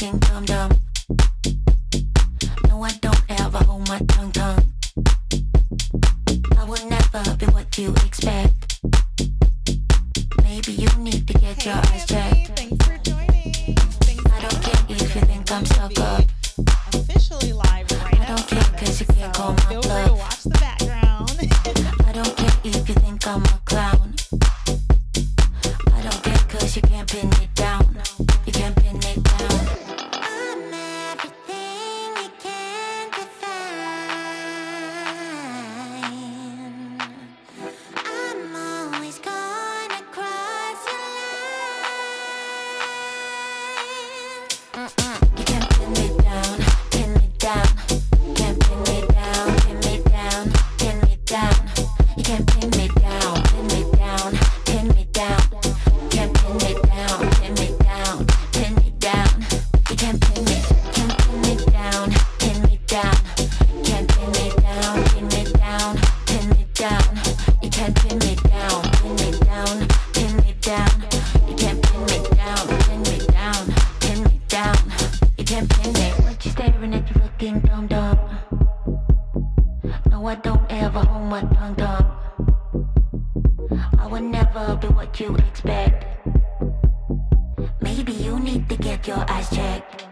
looking dumb dumb. No, I don't ever hold my tongue. I will never be what you expect. Maybe you need to get your eyes checked. Thanks for joining. I don't care if you think I'm stuck up. Officially live right I don't care 'cause you can't call my feel free to bluff. watch the background. I don't care if you think I'm a clown. I don't care 'cause you can't pin me down. You can't pin me down. I'm everything you can't define. I'm always gonna cross your line. You can't pin me down, pin me down. Can't pin me down, pin me down, pin me down. You can't pin me down, pin me down, pin me down. Can't pin me down, pin me down, pin me down. You can't pin me down, pin me down. Can't pin me down, pin me down, pin me down. You can't pin me down, pin me down, pin me down. You can't pin me down, pin me down, pin me down. You can't pin me. What you staring at? You looking dumb dumb. No, I don't ever hold my tongue. I will never be what you expect. Maybe you need to get your eyes checked.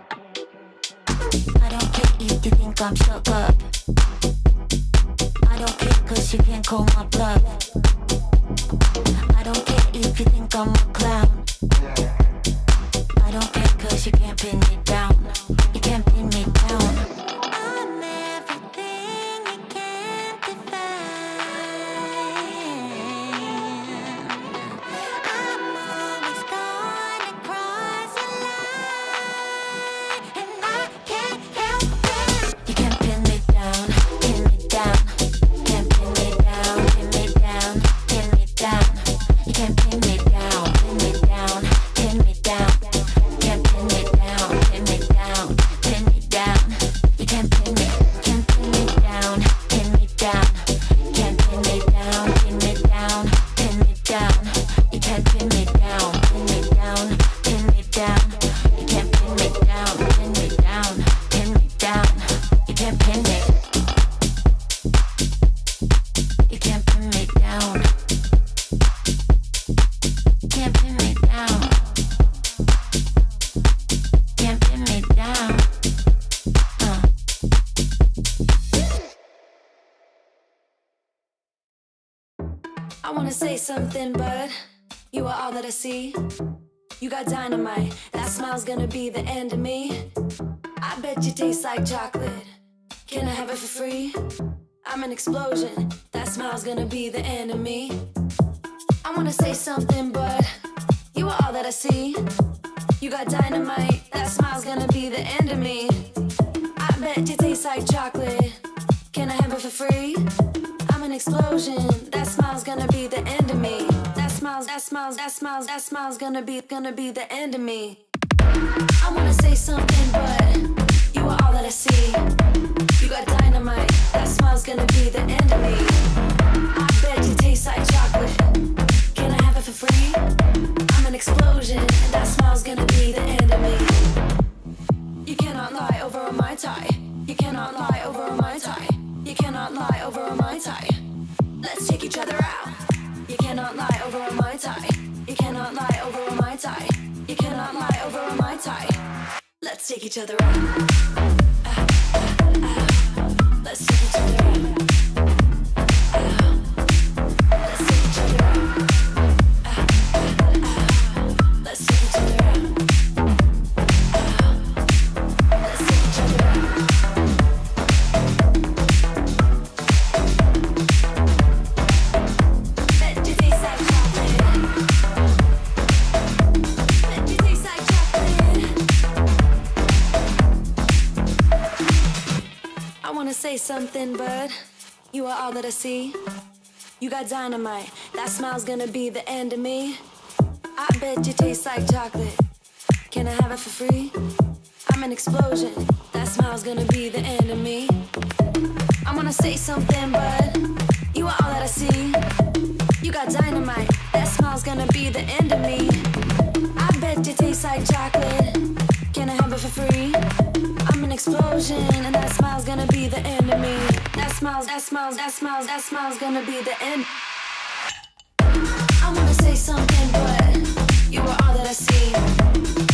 I don't care if you think I'm stuck up. I don't care 'cause you can't call my bluff. I don't care if you think I'm a clown. I don't care 'cause you can't pin me down. You can't pin me down. I'm everything you can't define. I'm always gonna cross a line, and I can't help it. You can't pin me down, pin me down. Can't pin me down, pin me down, pin me down. You can't pin me down, pin me down, pin me down. Can't pin me down, pin me down, pin me down. You can't pin me down, pin me down. Can't pin me down, pin me down, pin me down. You can't pin me down, pin me down, pin me down. You can't pin me down, pin me down, pin me down. You can't pin me. You can't pin me down. Can't pin me down. Can't pin me down. I wanna say something, but you are all that I see. You got dynamite, that smile's gonna be the end of me. I bet you taste like chocolate. Can I have it for free? I'm an explosion, that smile's gonna be the end of me. I wanna say something, but you are all that I see. You got dynamite, that smile's gonna be the end of me. I bet you taste like chocolate. Can I have it for free? I'm an explosion. That smile's gonna be the end of me. That smile's gonna be the end of me. I wanna say something, but you are all that I see. You got dynamite. That smile's gonna be the end of me. I bet you taste like chocolate. Can I have it for free? I'm an explosion. That smile's gonna be the end of me. You cannot lie over a Mai Tai. You cannot lie over a Mai Tai. You cannot lie over a Mai Tai. Let's take each other out. You cannot lie over a Mai Tai. You cannot lie over a Mai Tai. You cannot lie over a Mai Tai. Let's take each other out. Let's take each other out. Let's take each other out. Let's take each other out. Let's take each other out. Bet you taste like chocolate. Bet you taste like chocolate. I wanna say something, but you are all that I see. You got dynamite, that smile's gonna be the end of me. I bet you taste like chocolate. Can I have it for free? I'm an explosion, that smile's gonna be the end of me. I wanna say something, but you are all that I see. You got dynamite, that smile's gonna be the end of me. I bet you taste like chocolate. Can I have it for free? I'm an explosion, and that smile's gonna be the end of me. That smile's gonna be the end. I wanna say something, but you are all that I see.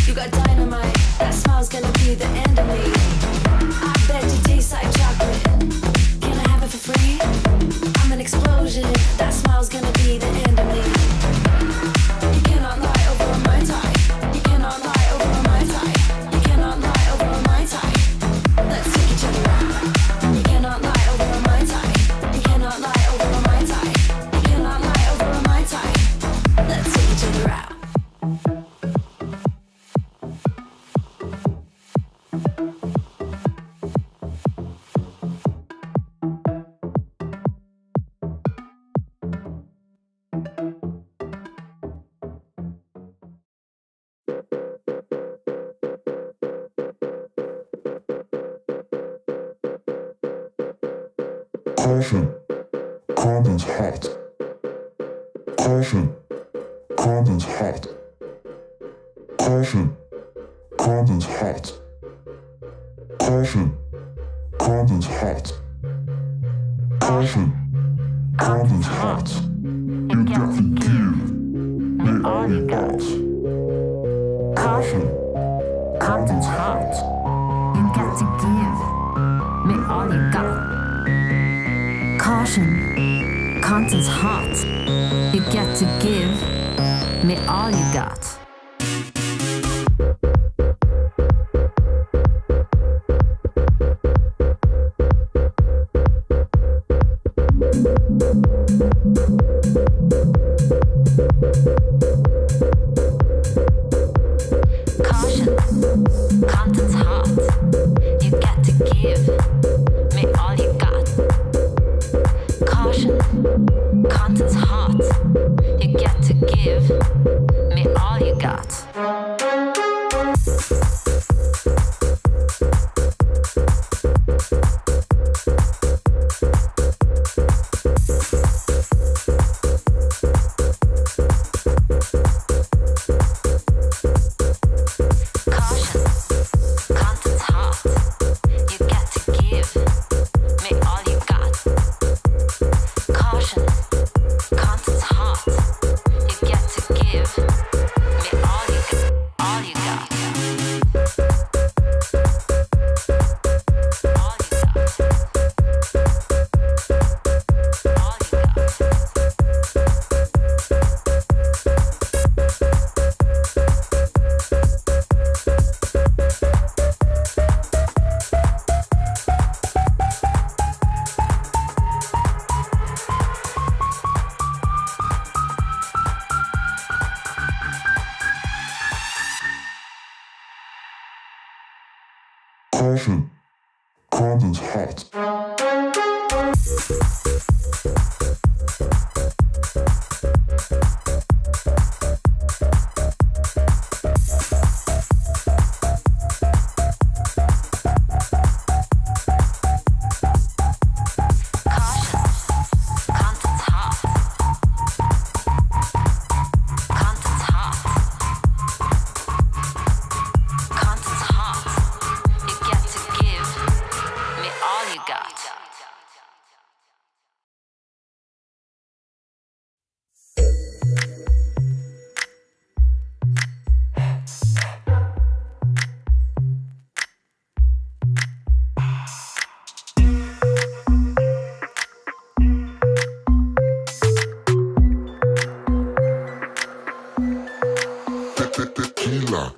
You got dynamite, that smile's gonna be the end of me. I bet you taste like chocolate. Can I have it for free? I'm an explosion, that smile's gonna be the end of me. You cannot lie over my tie. You cannot lie over my tie. You cannot lie over my tie. Let's take each other out. You cannot lie over my tie. You cannot lie over my tie. You cannot lie over my tie. Let's take each other out. Caution, content's hot. Caution, content's hot. Caution, content's hot. Caution, content's hot. Caution, content's hot. You got to give me all you got. Caution, content's hot. You got to give me all you got. Caution, content's hot. You got to give me all you got. Caution, content's hot. You got to give me all you got. Caution, content's hot. You got to give me all you got. Caution, content's hot. Tequila.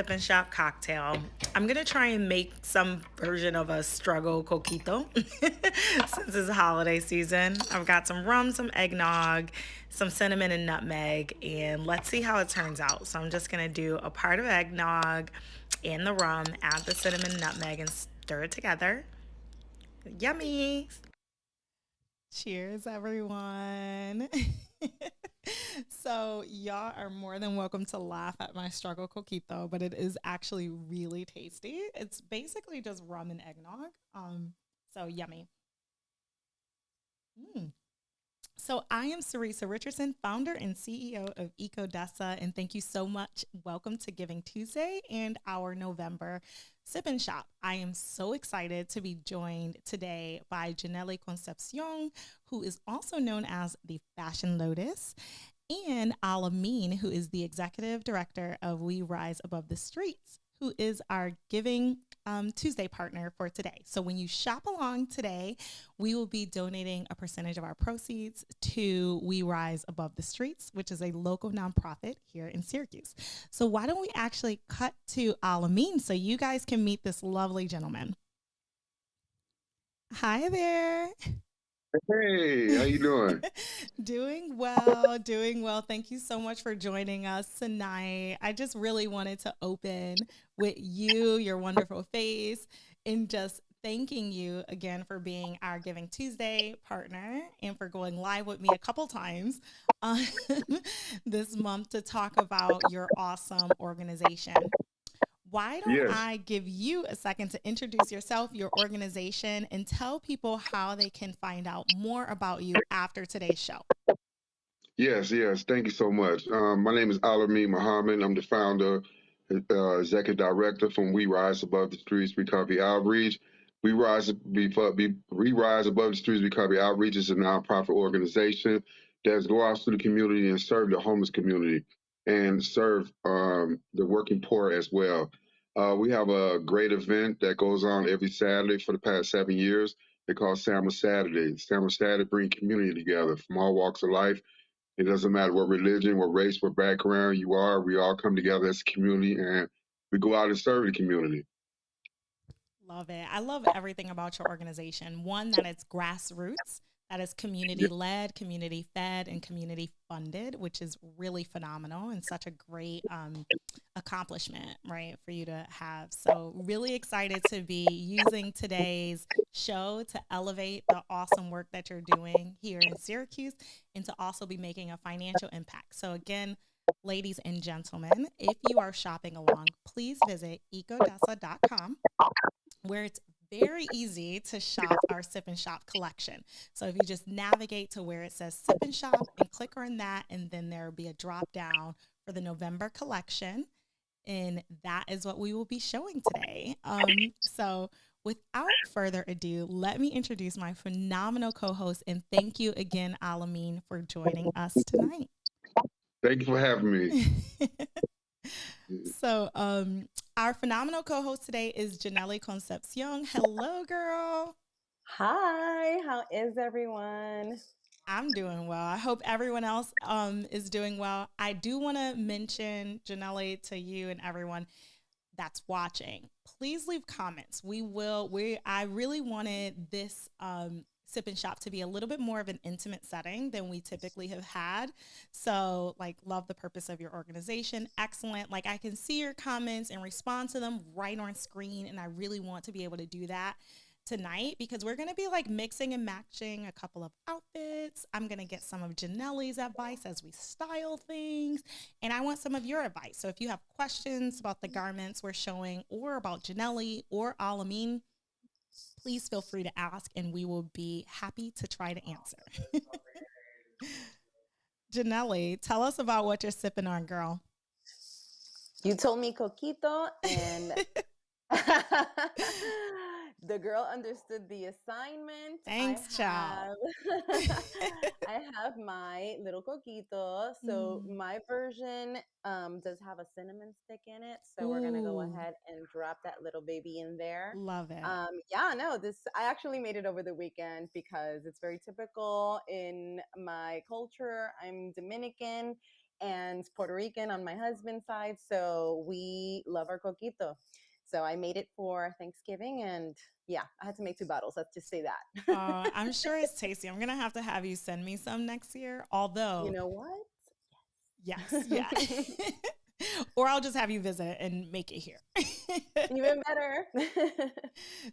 Sip and Shop cocktail. I'm gonna try and make some version of a struggle coquito since it's holiday season. I've got some rum, some eggnog, some cinnamon and nutmeg, and let's see how it turns out. So I'm just gonna do a part of eggnog and the rum, add the cinnamon and nutmeg, and stir it together. Yummy! Cheers, everyone. So, y'all are more than welcome to laugh at my struggle coquito, but it is actually really tasty. It's basically just rum and eggnog. So yummy. Mm. So I am Sarisa Richardson, founder and CEO of EcoDessa, and thank you so much. Welcome to Giving Tuesday and our November Sip and Shop. I am so excited to be joined today by Janelle Concepcion, who is also known as the Fashion Lotus, and Alameen, who is the executive director of We Rise Above the Streets, who is our Giving Tuesday partner for today. So when you shop along today, we will be donating a percentage of our proceeds to We Rise Above the Streets, which is a local nonprofit here in Syracuse. So why don't we actually cut to Alameen so you guys can meet this lovely gentleman. Hi there. Hey, how you doing? Doing well, doing well. Thank you so much for joining us tonight. I just really wanted to open with you, your wonderful face, and just thanking you again for being our Giving Tuesday partner and for going live with me a couple times this month to talk about your awesome organization. Why don't Yes, I give you a second to introduce yourself, your organization, and tell people how they can find out more about you after today's show? yes. Thank you so much. My name is Alameen Muhammad. I'm the founder, executive director from We Rise Above the Streets Recovery Outreach. We Rise Above the Streets Recovery Outreach is a nonprofit organization that go out to the community and serve the homeless community and serve the working poor as well. We have a great event that goes on every Saturday for the past 7 years. They call Summer Saturday. Summer Saturday bring community together from all walks of life. It doesn't matter what religion, what race, what background you are. We all come together as a community and we go out and serve the community. Love it. I love everything about your organization. One, that it's grassroots, that is community Yeah. led, community fed, and community funded, which is really phenomenal and such a great accomplishment, right, for you to have. So, really excited to be using today's show to elevate the awesome work that you're doing here in Syracuse and to also be making a financial impact. So, again, ladies and gentlemen, if you are shopping along, please visit ecodessa.com, where it's very easy to shop our Sip and Shop collection. So if you just navigate to where it says Sip and Shop and click on that, and then there will be a drop down for the November collection. And that is what we will be showing today. So without further ado, let me introduce my phenomenal co-host, and thank you again, Alameen, for joining us tonight. Thank you for having me. So, our phenomenal co-host today is Janelle Concepcion. Hello, girl. Hi, how is everyone? I'm doing well. I hope everyone else is doing well. I do want to mention, Janelle, to you and everyone that's watching. Please leave comments. I really wanted this Sip and Shop to be a little bit more of an intimate setting than we typically have had. So, love the purpose of your organization. Excellent. I can see your comments and respond to them right on screen. And I really want to be able to do that tonight because we're going to be mixing and matching a couple of outfits. I'm going to get some of Janelle's advice as we style things. And I want some of your advice. So if you have questions about the garments we're showing or about Janelle or Alameen, please feel free to ask and we will be happy to try to answer. Janelle, tell us about what you're sipping on, girl. You told me coquito, and the girl understood the assignment. Thanks, child. I have my little coquito. So my version does have a cinnamon stick in it. So we're gonna go Ooh, ahead and drop that little baby in there. love it. Yeah, no, I actually made it over the weekend because it's very typical in my culture. I'm Dominican, and Puerto Rican on my husband's side. So we love our coquito. So I made it for Thanksgiving, and yeah, I had to make 2 bottles. Let's just say that. I'm sure it's tasty. I'm gonna have to have you send me some next year. Although, You know what? yes, yeah. Or I'll just have you visit and make it here. Even better.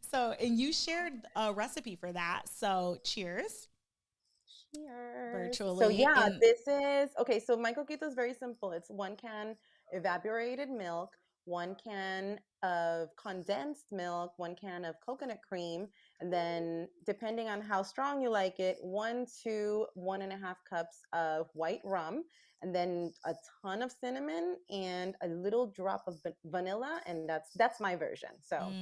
So, and you shared a recipe for that. So, cheers. Cheers. Virtually. So yeah, And this is okay. So my coquito is very simple. It's 1 can evaporated milk, 1 can of condensed milk, 1 can of coconut cream, and then depending on how strong you like it, 1 to 1.5 cups of white rum, and then a ton of cinnamon and a little drop of vanilla, and that's my version. So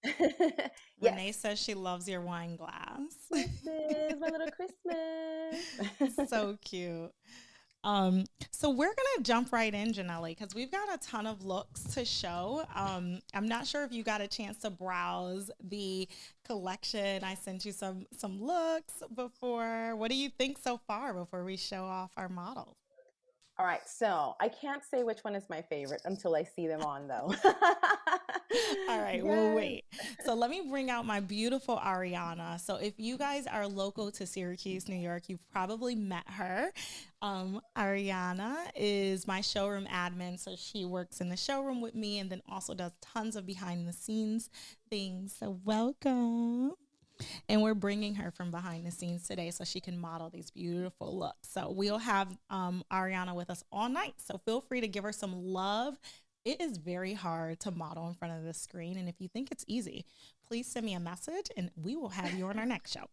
yes. Renee says she loves your wine glass. Christmas, my little Christmas. So cute. So we're gonna jump right in, Janelle, because we've got a ton of looks to show. I'm not sure if you got a chance to browse the collection. I sent you some looks before. What do you think so far before we show off our models? All right, so I can't say which one is my favorite until I see them on, though. All right, we'll wait. So let me bring out my beautiful Ariana. So if you guys are local to Syracuse, New York, you've probably met her. Ariana is my showroom admin. So she works in the showroom with me and then also does tons of behind the scenes things. So welcome. And we're bringing her from behind the scenes today so she can model these beautiful looks. So we'll have Ariana with us all night. So feel free to give her some love. It is very hard to model in front of the screen. And if you think it's easy, please send me a message and we will have you on our next show.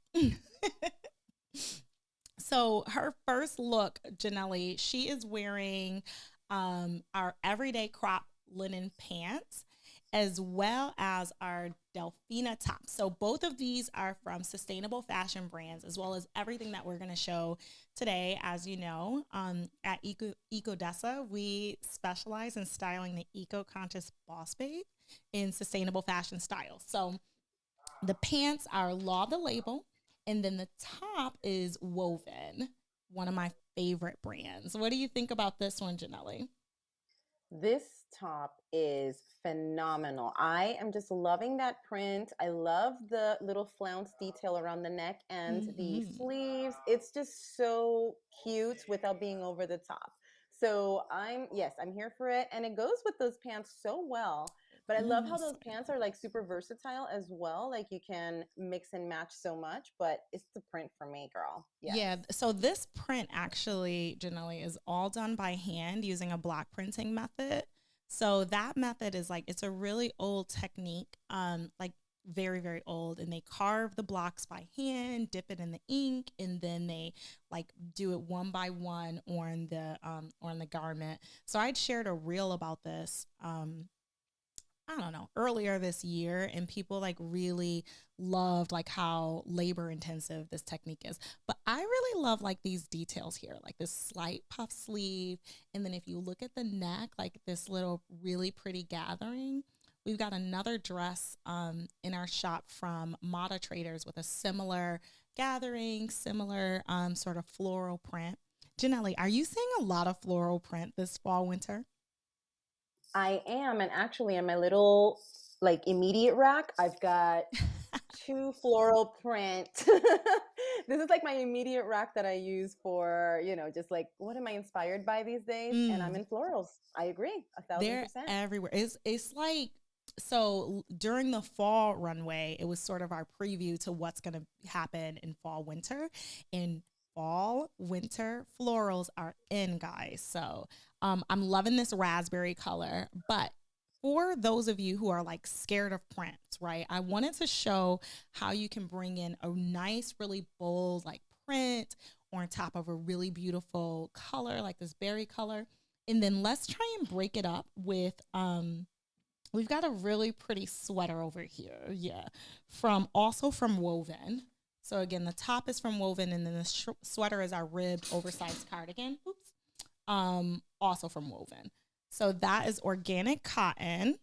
So her first look, Janelle, she is wearing our everyday crop linen pants, as well as our Delfina top. So both of these are from sustainable fashion brands, as well as everything that we're going to show today. As you know, at Ecodessa, we specialize in styling the eco-conscious boss babe in sustainable fashion styles. So the pants are Law the Label, and then the top is Woven, one of my favorite brands. What do you think about this one, Janelle? This top is phenomenal. I am just loving that print. I love the little flounce detail around the neck and the sleeves. It's just so cute without being over the top. So I'm here for it. And it goes with those pants so well. But I love how those pants are like super versatile as well. Like you can mix and match so much, but it's the print for me, girl. Yes. Yeah. So this print actually, Janelle, is all done by hand using a block printing method. So that method is like, it's a really old technique, like very, very old. And they carve the blocks by hand, dip it in the ink, and then they like do it one by one on the garment. So I'd shared a reel about this, I don't know, earlier this year, and people like really loved like how labor intensive this technique is. But I really love like these details here, like this slight puff sleeve. And then if you look at the neck, like this little really pretty gathering. We've got another dress in our shop from Mata Traders with a similar gathering, similar sort of floral print. Janelle, are you seeing a lot of floral print this fall, winter? I am, and actually in my little like immediate rack, I've got 2 floral print. This is like my immediate rack that I use for, just like what am I inspired by these days? And I'm in florals. I agree, 1,000%. They're everywhere. It's like, so during the fall runway, it was sort of our preview to what's going to happen in fall, winter. In fall, winter, florals are in, guys. So I'm loving this raspberry color, but for those of you who are like scared of prints, right? I wanted to show how you can bring in a nice, really bold like print on top of a really beautiful color, like this berry color. And then let's try and break it up with, we've got a really pretty sweater over here. Yeah. From Woven. So again, the top is from Woven, and then the sweater is our ribbed oversized cardigan. Oops. Also from Woven. So that is organic cotton.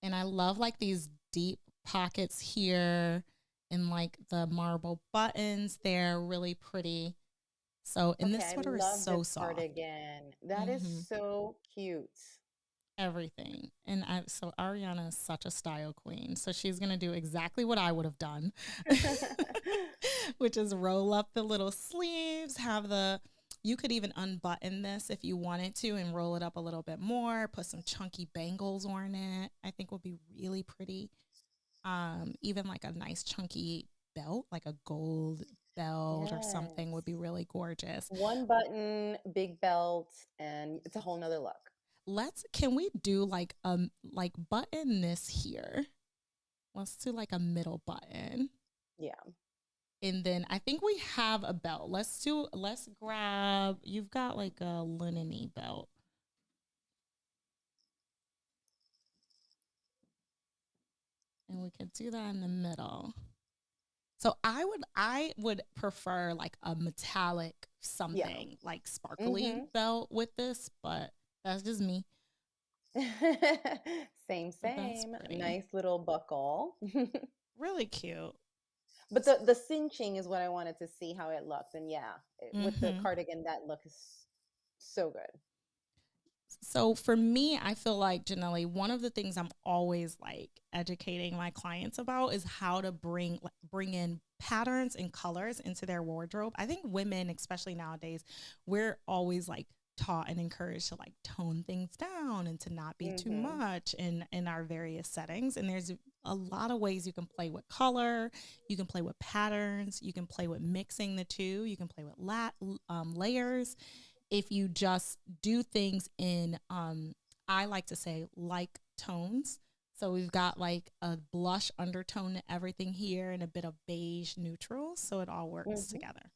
And I love like these deep pockets here and like the marble buttons. They're really pretty. So, and Okay, this I sweater is love so this soft. cardigan. That is Hmm. so cute. Everything. And so Ariana is such a style queen. So she's going to do exactly what I would have done, which is roll up the little sleeves, you could even unbutton this if you wanted to and roll it up a little bit more, put some chunky bangles on it. I think would be really pretty. Even like a nice chunky belt, like a gold belt or something would Yes. be really gorgeous. One button, big belt, and it's a whole nother look. Can we do like button this here? Let's do like a middle button. Yeah. And then I think we have a belt. Let's grab, you've got like a linen-y belt. And we could do that in the middle. So I would prefer like a metallic something like sparkly Hmm. belt with this, but that's just me. Same, But that's same. pretty. Nice little buckle. Really cute. But the cinching is what I wanted to see how it looked. And yeah, with the Hmm. cardigan, that look is so good. So for me, I feel like, Janelle, one of the things I'm always like educating my clients about is how to bring in patterns and colors into their wardrobe. I think women, especially nowadays, we're always like taught and encouraged to like tone things down and to not be too Hmm. much in our various settings. And there's a lot of ways you can play with color, you can play with patterns, you can play with mixing the two, you can play with layers if you just do things in I like to say like tones. So we've got like a blush undertone to everything here and a bit of beige neutral, so it all works Hmm. together.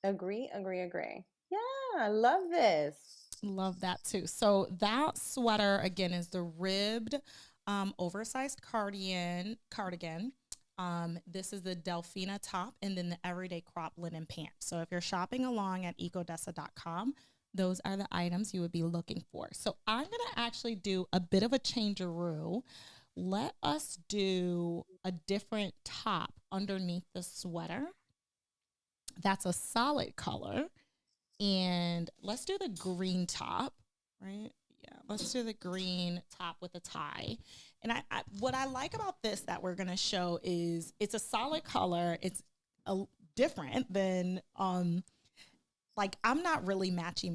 Agree, agree, agree. Yeah, I love this. Love that too. So that sweater again is the ribbed oversized cardigan. This is the Delfina top and then the everyday crop linen pants. So if you're shopping along at ecodessa.com, those are the items you would be looking for. So I'm going to actually do a bit of a changeroo. Let us do a different top underneath the sweater. That's a solid color. And let's do the green top, right? Yeah, let's do the green top with a tie. And what I like about this that we're going to show is it's a solid color. It's different than like I'm not really matchy.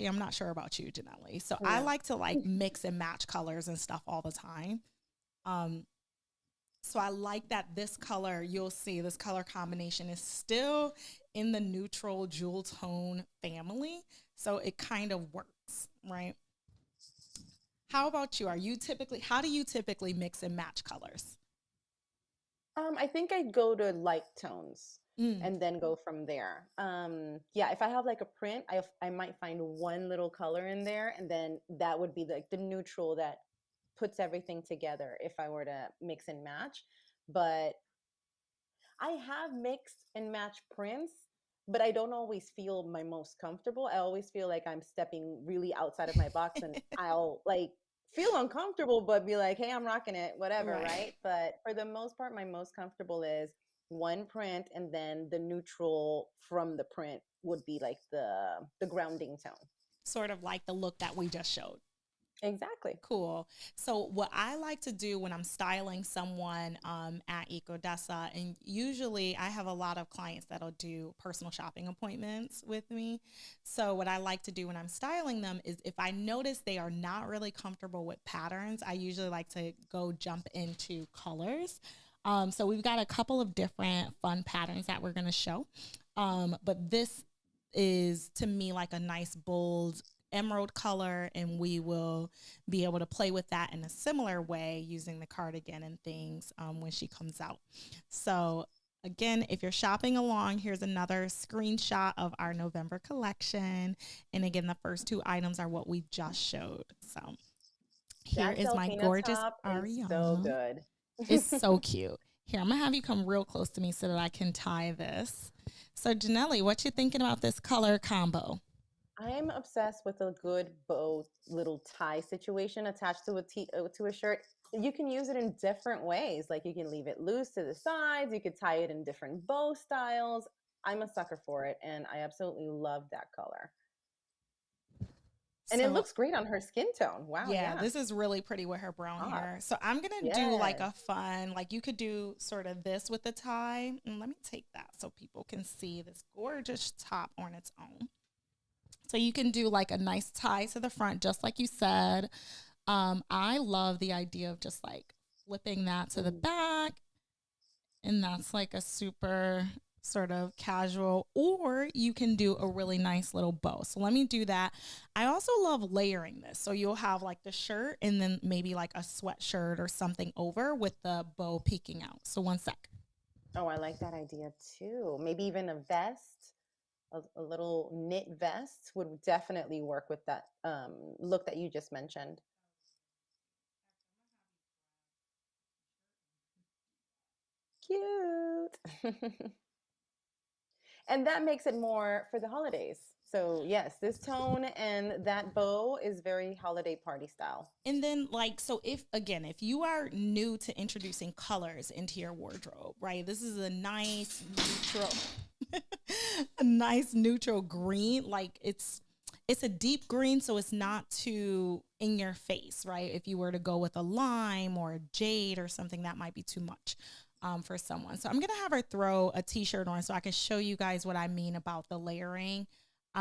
I'm not sure about you, Janelle. So I Yeah. like to like mix and match colors and stuff all the time. So I like that this color, you'll see this color combination is still in the neutral jewel tone family. So it kind of works, right? How about you? How do you typically mix and match colors? I think I'd go to light tones Mm, and then go from there. Yeah, if I have like a print, I might find one little color in there, and then that would be like the neutral that puts everything together if I were to mix and match. But I have mixed and matched prints, but I don't always feel my most comfortable. I always feel like I'm stepping really outside of my box and I'll like feel uncomfortable, but be like, hey, I'm rocking it, whatever, right. right? But for the most part, my most comfortable is one print and then the neutral from the print would be like the grounding tone. Sort of like the look that we just showed. Exactly. Cool. So what I like to do when I'm styling someone at Ecodessa, and usually I have a lot of clients that'll do personal shopping appointments with me. So what I like to do when I'm styling them is if I notice they are not really comfortable with patterns, I usually like to go jump into colors. So we've got a couple of different fun patterns that we're going to show. But this is to me like a nice bold emerald color, and we will be able to play with that in a similar way using the cardigan and things when she comes out. So again, if you're shopping along, here's another screenshot of our November collection. And again, the first two items are what we just showed. So here That is my Delfina gorgeous top is so Ariana. good. It's so cute. Here, I'm gonna have you come real close to me so that I can tie this. So Janelle, what you thinking about this color combo? I'm obsessed with a good bow little tie situation attached to to a shirt. You can use it in different ways. Like you can leave it loose to the sides. You could tie it in different bow styles. I'm a sucker for it, and I absolutely love that color. And it So looks great on her skin tone. Wow, yeah, yeah. this is really pretty with her brown Top. hair. So I'm gonna do like Yes. a fun, like you could do sort of this with the tie. And let me take that so people can see this gorgeous top on its own. So you can do like a nice tie to the front, just like you said. I love the idea of just like flipping that to the back, and that's like a super sort of casual, or you can do a really nice little bow. So let me do that. I also love layering this. So you'll have like the shirt and then maybe like a sweatshirt or something over with the bow peeking out. So one sec. Oh, I like that idea too. Maybe even a vest, a little knit vest would definitely work with that look that you just mentioned. Cute. And that makes it more for the holidays. So yes, this tone and that bow is very holiday party style. And then like, so if you are new to introducing colors into your wardrobe, right? This is a nice neutral, a nice neutral green. Like it's a deep green, so it's not too in your face, right? If you were to go with a lime or a jade or something, that might be too much for someone. So I'm gonna have her throw a t-shirt on so I can show you guys what I mean about the layering. So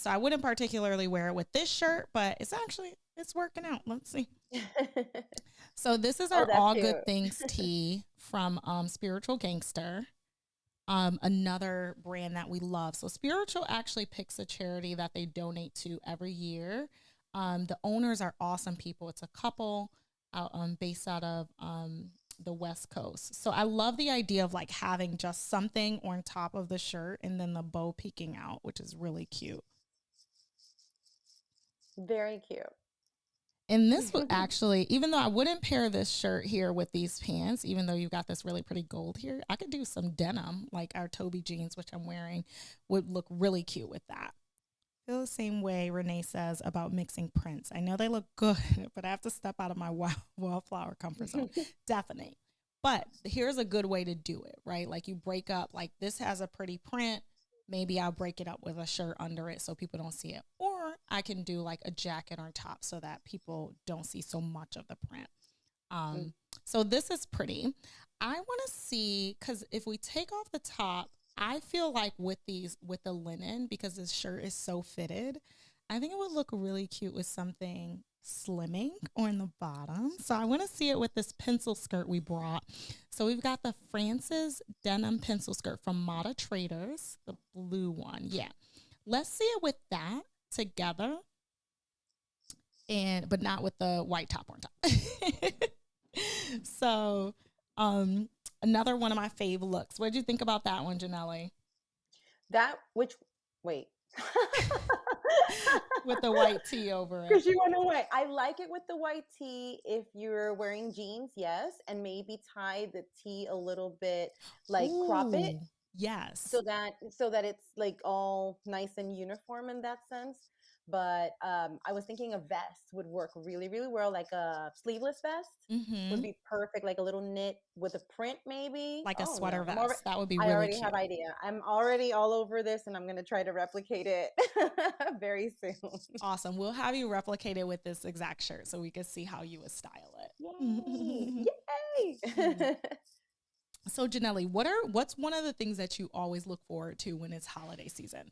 I wouldn't particularly wear it with this shirt, but it's working out. Let's see. So this is our that's All cute. Good Things tee from Spiritual Gangster. Another brand that we love. So Spiritual actually picks a charity that they donate to every year. The owners are awesome people. It's a couple based out of the West Coast. So I love the idea of like having just something on top of the shirt and then the bow peeking out, which is really cute. Very cute. And this would actually, even though I wouldn't pair this shirt here with these pants, even though you got this really pretty gold here, I could do some denim, like our Toby jeans, which I'm wearing, would look really cute with that. Feel the same way Renee says about mixing prints. I know they look good, but I have to step out of my wildflower comfort zone. Definitely. But here's a good way to do it, right? Like you break up, like this has a pretty print. Maybe I'll break it up with a shirt under it so people don't see it. Or I can do like a jacket on top so that people don't see so much of the print. So this is pretty. I want to see, because if we take off the top, I feel like with the linen, because this shirt is so fitted, I think it would look really cute with something slimming on the bottom. So I want to see it with this pencil skirt we brought. So we've got the Frances denim pencil skirt from Mata Traders, the blue one. Yeah. Let's see it with that together, but not with the white top on top. So another one of my fave looks. What did you think about that one, Janelle? Wait. With the white tee over Because it. you went away. I like it with the white tee if you're wearing jeans, yes, and maybe tie the tee a little bit, like crop it Ooh, yes. so that it's like all nice and uniform in that sense. But I was thinking a vest would work really, really well, like a sleeveless vest would be perfect, like a little knit with a print maybe. Like a Oh sweater no, vest. That would be I really already cute. have idea. I'm already all over this, and I'm gonna try to replicate it very soon. Awesome. We'll have you replicate it with this exact shirt so we can see how you would style it. Yay! Yay! So Janelle, what's one of the things that you always look forward to when it's holiday season?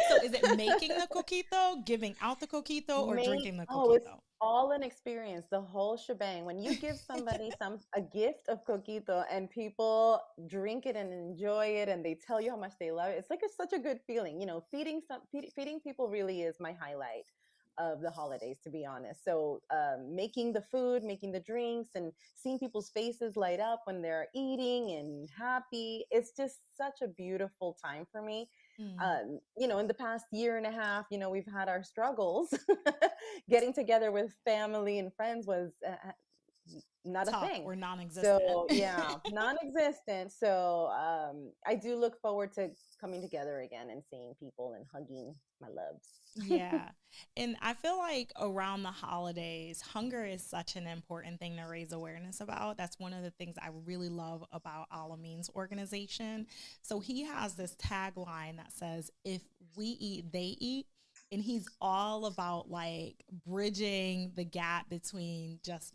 So is it making the coquito, giving out the coquito, or drinking the It's coquito? all an experience, the whole shebang. When you give somebody a gift of coquito and people drink it and enjoy it and they tell you how much they love it, it's like such a good feeling. You know, feeding people really is my highlight of the holidays, to be honest. So making the food, making the drinks, and seeing people's faces light up when they're eating and happy, it's just such a beautiful time for me. You know, in the past year and a half, you know, we've had our struggles. Getting together with family and friends was not a Tough thing. or non-existent. So yeah, non-existent. So I do look forward to coming together again and seeing people and hugging my loves. Yeah. And I feel like around the holidays, hunger is such an important thing to raise awareness about. That's one of the things I really love about Alameen's organization. So he has this tagline that says, if we eat, they eat. And he's all about like bridging the gap between just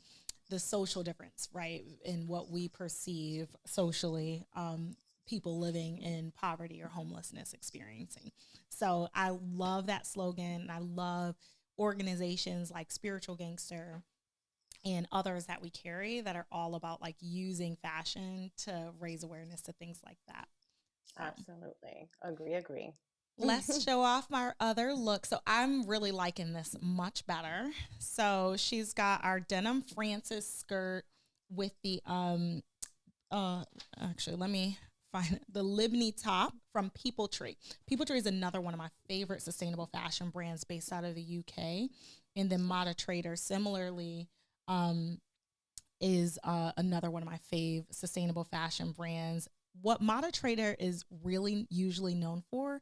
the social difference, right? In what we perceive socially, people living in poverty or homelessness experiencing. So I love that slogan. I love organizations like Spiritual Gangster and others that we carry that are all about like using fashion to raise awareness to things like that. So Absolutely. Agree. let's show off my other look. So I'm really liking this much better. So she's got our denim Francis skirt with the actually let me find it, the Libney top from People Tree. People Tree is another one of my favorite sustainable fashion brands based out of the UK. And then Mata Trader similarly is another one of my fave sustainable fashion brands. What Mata Trader is really usually known for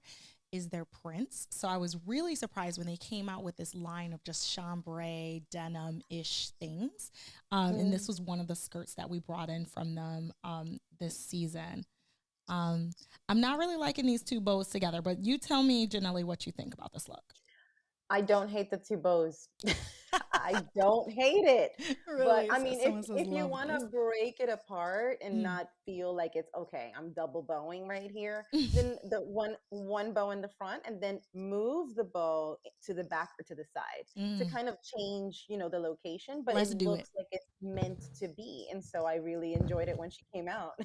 is their prints. So I was really surprised when they came out with this line of just chambray denim-ish things. And this was one of the skirts that we brought in from them this season. I'm not really liking these two bows together, but you tell me, Janelle, what you think about this look. I don't hate the two bows. I don't hate it. Really? But I So mean, someone says if you love want this. to break it apart and Mm. not feel like it's okay, I'm double bowing right here, then the one bow in the front and then move the bow to the back or to the side to Mm. kind of change, the location, but Let's it do it. looks like it's meant to be. And so I really enjoyed it when she came out.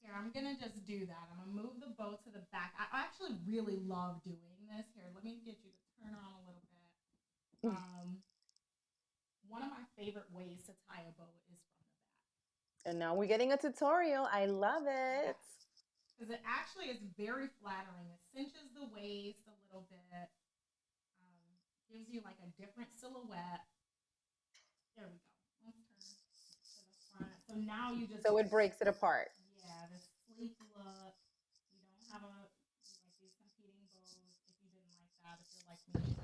Here, I'm gonna just do that. I'm gonna move the bow to the back. I actually really love doing this. Here, let me get you to turn around a little bit. One of my favorite ways to tie a bow is from the back. And now we're getting a tutorial. I love it. Because it actually is very flattering. It cinches the waist a little bit. Gives you like a different silhouette. There we go. Let's turn to the front. So now you just So it breaks it apart. yeah, this sleek look. You don't have like these competing bows if you didn't like that, if you're like me.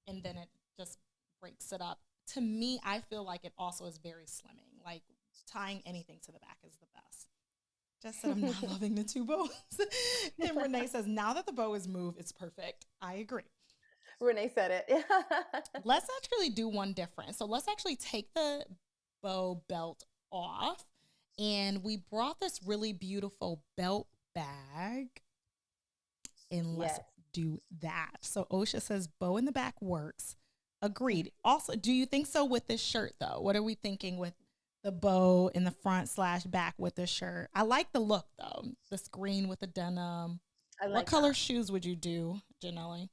And then it just breaks it up. To me, I feel like it also is very slimming. Like tying anything to the back is the best. Just that I'm not loving the two bows. And Renee says, now that the bow is moved, it's perfect. I agree. Renee said it. Let's actually do one different. So let's actually take the bow belt off. And we brought this really beautiful belt bag. And let's do that. So Osha says bow in the back works. Agreed. Also, do you think so with this shirt though? What are we thinking with the bow in the front / back with the shirt? I like the look though. The screen with the denim. I like what color shoes would you do, Janelle?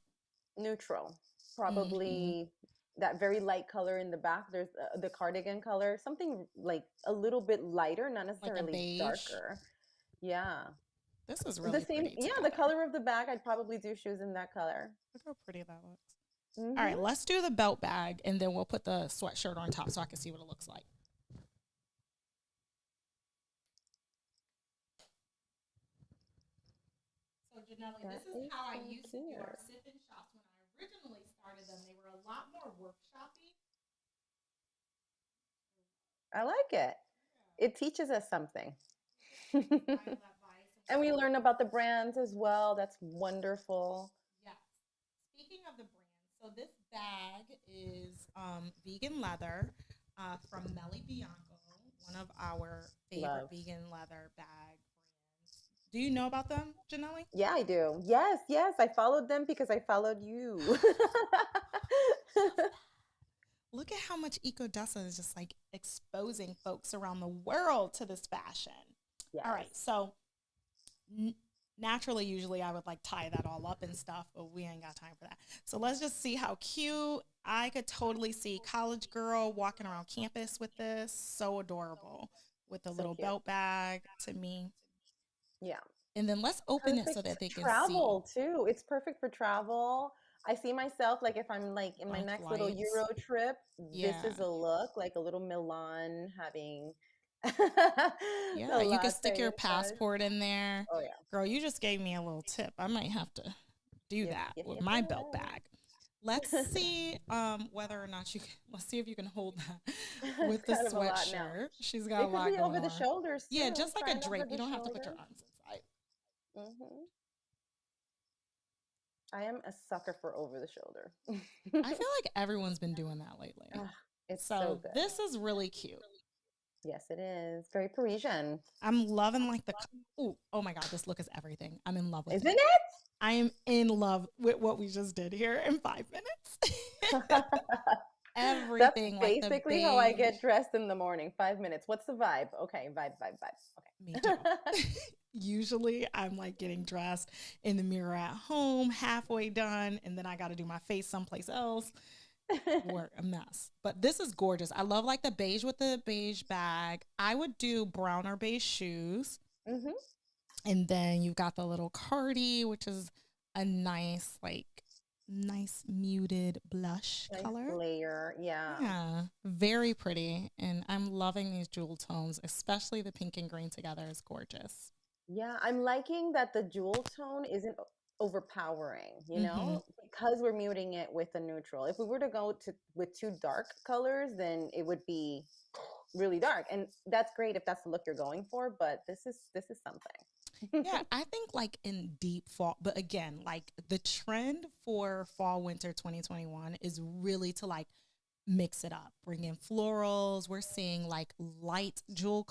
Neutral. Probably that very light color in the back. There's the cardigan color, something like a little bit lighter, not necessarily beige? darker. Yeah. This is really The same, pretty the together. color of the bag, I'd probably do shoes in that color. Look how pretty that looks. Mhm. All right, let's do the belt bag and then we'll put the sweatshirt on top so I can see what it looks like. So Janelle, That this is is how I so used to do our cute. sip-in shops when I originally started them. They were a lot more workshoppy. I like it. It teaches us something. I have that bias. And we learn about the brands as well. That's wonderful. Yes. Speaking of the brand, so this bag is vegan leather from Melly Bianco, one of our favorite Love. vegan leather bag brands. Do you know about them, Janelle? Yeah, I do. Yes. I followed them because I followed you. Look at how much Ecodessa is just like exposing folks around the world to this fashion. Yes. All right, so naturally, usually I would like tie that all up and stuff, but we ain't got time for that. So let's just see how cute. I could totally see college girl walking around campus with this. So adorable with the So little cute. belt bag to me. Yeah. And then let's open it so Perfect that they can travel too. It's perfect for travel. I see myself like if I'm like in my On next little flights. Euro trip, this Yeah. is a look like a little Milan having Yeah, the you can stick latte your and such. passport in there. Oh yeah. Girl, you just gave me a little tip. I might have to do Yep, that yep, with yep, my belt bag. Let's yep. see whether or not you can, let's see if you can hold that It's with the kind of a lot now. sweatshirt. She's got a It could lot be going over the on. shoulders Yeah, too. just like Try a it over drape. You the don't have to put shoulder. your arms inside. Hmm I am a sucker for over the shoulder. I feel like everyone's been doing that lately. Ah, it's so So good. this is really cute. Yes, it is. Very Parisian. I'm loving like the, oh my God, this look is everything. I'm in love with Isn't it. I am in love with what we just did here in 5 minutes. it? That's Everything like the basically how I beige. get dressed in the morning. 5 minutes. What's the vibe? Okay, vibe. Me too. Usually I'm like getting dressed in the mirror at home, halfway done, and then I got to do my face someplace else. We're a mess. But this is gorgeous. I love like the beige with the beige bag. I would do brown or beige shoes. hmm And then you've got the little cardi, which is a nice, like, nice muted blush Nice color. layer. Yeah. Yeah, very pretty. And I'm loving these jewel tones, especially the pink and green together is gorgeous. Yeah, I'm liking that the jewel tone isn't overpowering, you Hmm know, because we're muting it with a neutral. If we were to go to with two dark colors, then it would be really dark. And that's great if that's the look you're going for, but this is something. Yeah, I think like in deep fall, but again, like the trend for fall winter 2021 is really to like mix it up, bring in florals. We're seeing like light jewel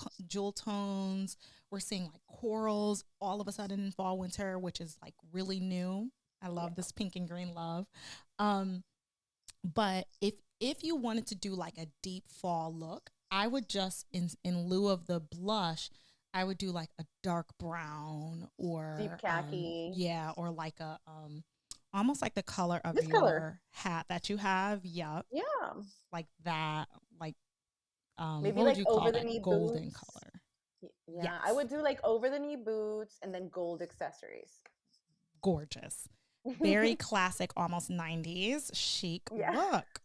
tones. We're seeing like corals all of a sudden in fall winter, which is like really new. I love this pink and green love. Um, but if you wanted to do like a deep fall look, I would just in lieu of the blush, I would do like a dark brown or Deep khaki. yeah, or like a almost like the color of This your color. hat that you have. Yep, Yeah. like that. Like Maybe what would like you call over the that? knee Golden boots. color. Yeah, I Yes, would do like over the knee boots and then gold accessories. gorgeous. Very classic, almost 90s chic Yeah. look.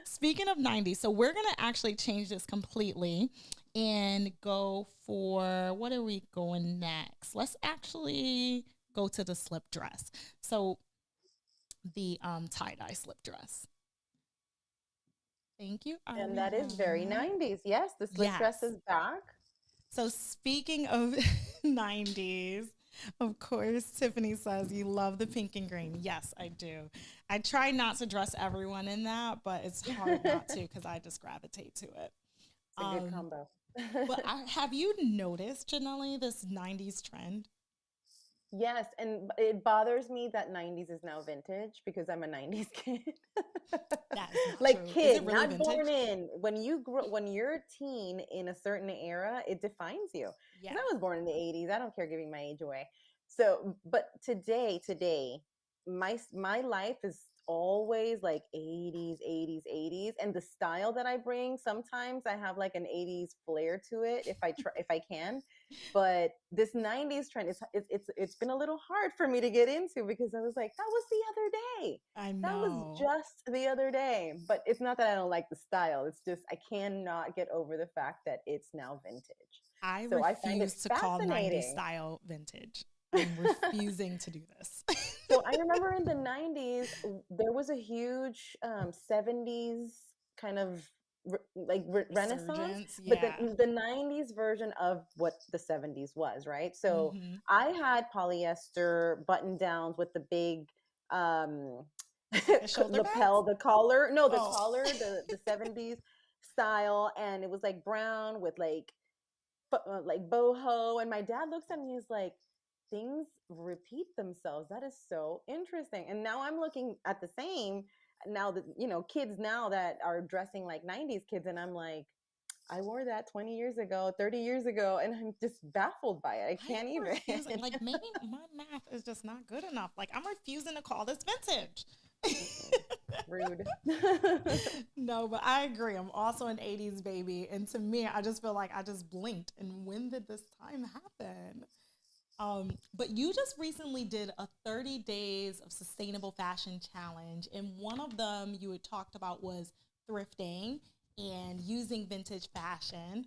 Speaking of 90s, so we're going to actually change this completely and go for what are we going next? Let's actually go to the slip dress. So the tie-dye slip dress. Thank you, And that is very Ariana. 90s. Yes, the slip dress Yes. is back. So speaking of 90s, of course, Tiffany says you love the pink and green. Yes, I do. I try not to dress everyone in that, but it's hard not to because I just gravitate to it. It's a good Um, combo. but have you noticed, Janelle, this 90s trend? Yes, and it bothers me that 90s is now vintage because I'm a 90s kid. That is not Like true. Is kid, it really not born vintage? in. When you're a teen in a certain era, it defines you. Yeah. Because I was born in the 80s. I don't care giving my age away. So, but today, my life is always like 80s, and the style that I bring, sometimes I have like an 80s flair to it if I can. But this 90s trend it's been a little hard for me to get into because I was like, that was the other day. I That was know. just the other day. But it's not that I don't like the style. It's just I cannot get over the fact that it's now vintage. I So I find it refuse to call 90s fascinating. style vintage. I'm refusing to do this. So I remember in the 90s, there was a huge 70s kind of renaissance, Resurgence. but Yeah. the 90s version of what the 70s was, right? So Hmm I had polyester button downs with the big The shoulder lapel, bags? the collar. No, the Oh. collar, the 70s style, and it was like brown with like boho. And my dad looks at me, he's like, things repeat themselves. That is so interesting. And now I'm looking at the same now that kids now that are dressing like 90s kids, and I'm like, I wore that 20 years ago, 30 years ago, and I'm just baffled by it. I can't I'm even. refusing. Like maybe my math is just not good enough. Like I'm refusing to call this vintage. Rude. No, but I agree. I'm also an 80s baby. And to me, I just feel like I just blinked. And when did this time happen? But you just recently did a 30 days of sustainable fashion challenge. And one of them you had talked about was thrifting and using vintage fashion,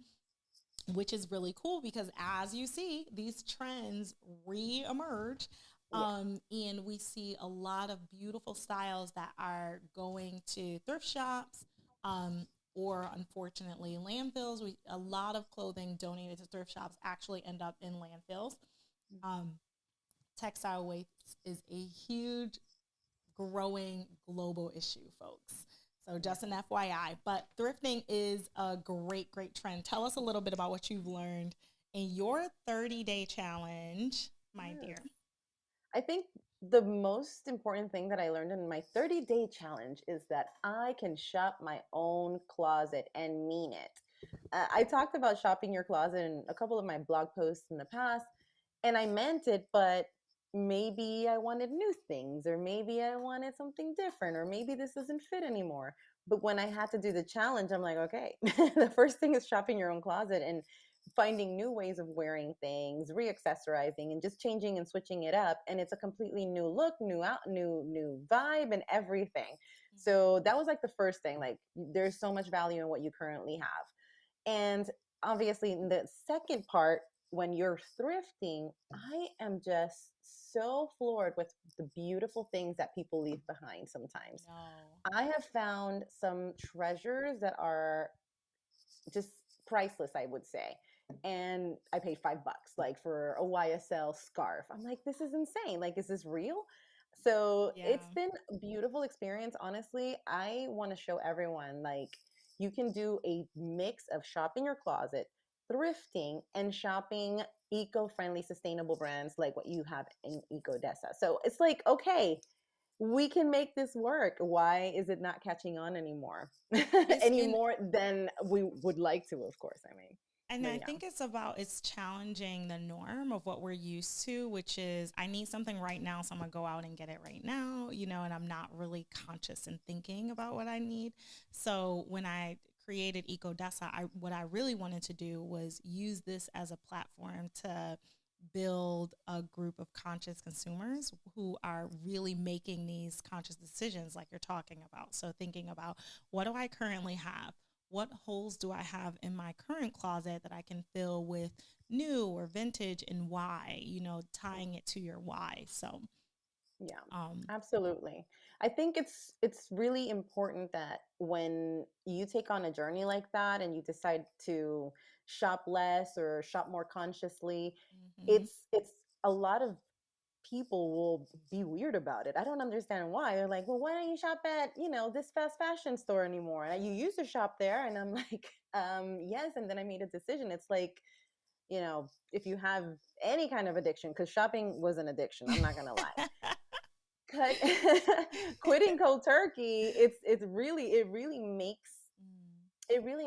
which is really cool because as you see, these trends re-emerge. And we see a lot of beautiful styles that are going to thrift shops, or unfortunately landfills. A lot of clothing donated to thrift shops actually end up in landfills. Textile waste is a huge growing global issue, folks. So just an FYI, but thrifting is a great trend. Tell us a little bit about what you've learned in your 30-day challenge, my dear. I think the most important thing that I learned in my 30-day challenge is that I can shop my own closet and mean it. I talked about shopping your closet in a couple of my blog posts in the past, and I meant it, but maybe I wanted new things, or maybe I wanted something different, or maybe this doesn't fit anymore. But when I had to do the challenge, I'm like, okay, the first thing is shopping your own closet and finding new ways of wearing things, reaccessorizing, and just changing and switching it up. And it's a completely new look, new vibe, and everything. So that was like the first thing. Like, there's so much value in what you currently have. And obviously, the second part, when you're thrifting, I am just so floored with the beautiful things that people leave behind sometimes. I have found some treasures that are just priceless, I would say. And I paid $5 like for a YSL scarf. I'm like, this is insane. Like, is this real? So it's been a beautiful experience. Honestly, I want to show everyone, like, you can do a mix of shopping your closet, thrifting, and shopping eco-friendly, sustainable brands like what you have in EcoDessa. So it's like, okay, we can make this work. Why is it not catching on anymore? Any more than we would like to, of course. I mean, and I think it's challenging the norm of what we're used to, which is I need something right now, so I'm gonna go out and get it right now, and I'm not really conscious and thinking about what I need. So when I created EcoDessa, what I really wanted to do was use this as a platform to build a group of conscious consumers who are really making these conscious decisions like you're talking about. So thinking about, what do I currently have? What holes do I have in my current closet that I can fill with new or vintage, and why, tying it to your why. So absolutely. I think it's really important that when you take on a journey like that and you decide to shop less or shop more consciously, it's a lot of people will be weird about it. I don't understand why. They're like, well, why don't you shop at, this fast fashion store anymore? And you used to shop there. And I'm like, yes. And then I made a decision. It's like, if you have any kind of addiction, because shopping was an addiction, I'm not going to lie. Quitting cold turkey, it really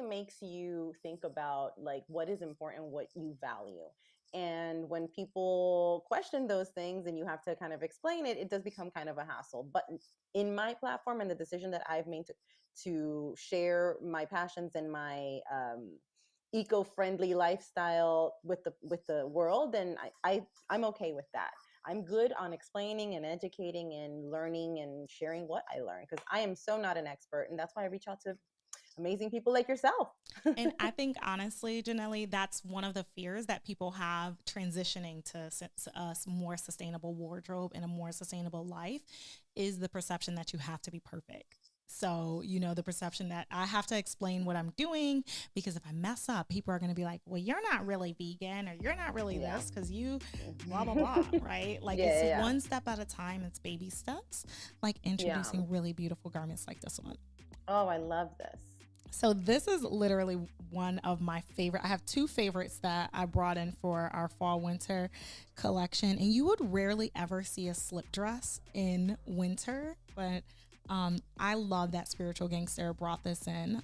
makes you think about, like, what is important, what you value. And when people question those things and you have to kind of explain it, it does become kind of a hassle. But in my platform and the decision that I've made to share my passions and my eco-friendly lifestyle with the world, then I'm okay with that. I'm good on explaining and educating and learning and sharing what I learned, because I am so not an expert. And that's why I reach out to amazing people like yourself. And I think, honestly, Janelle, that's one of the fears that people have transitioning to a more sustainable wardrobe and a more sustainable life, is the perception that you have to be perfect. So, the perception that I have to explain what I'm doing, because if I mess up, people are going to be like, well, you're not really vegan, or you're not really this because you blah, blah, blah, right? Like, it's one step at a time. It's baby steps, like introducing really beautiful garments like this one. Oh, I love this. So this is literally one of my favorite. I have two favorites that I brought in for our fall winter collection. And you would rarely ever see a slip dress in winter, but I love that Spiritual Gangster brought this in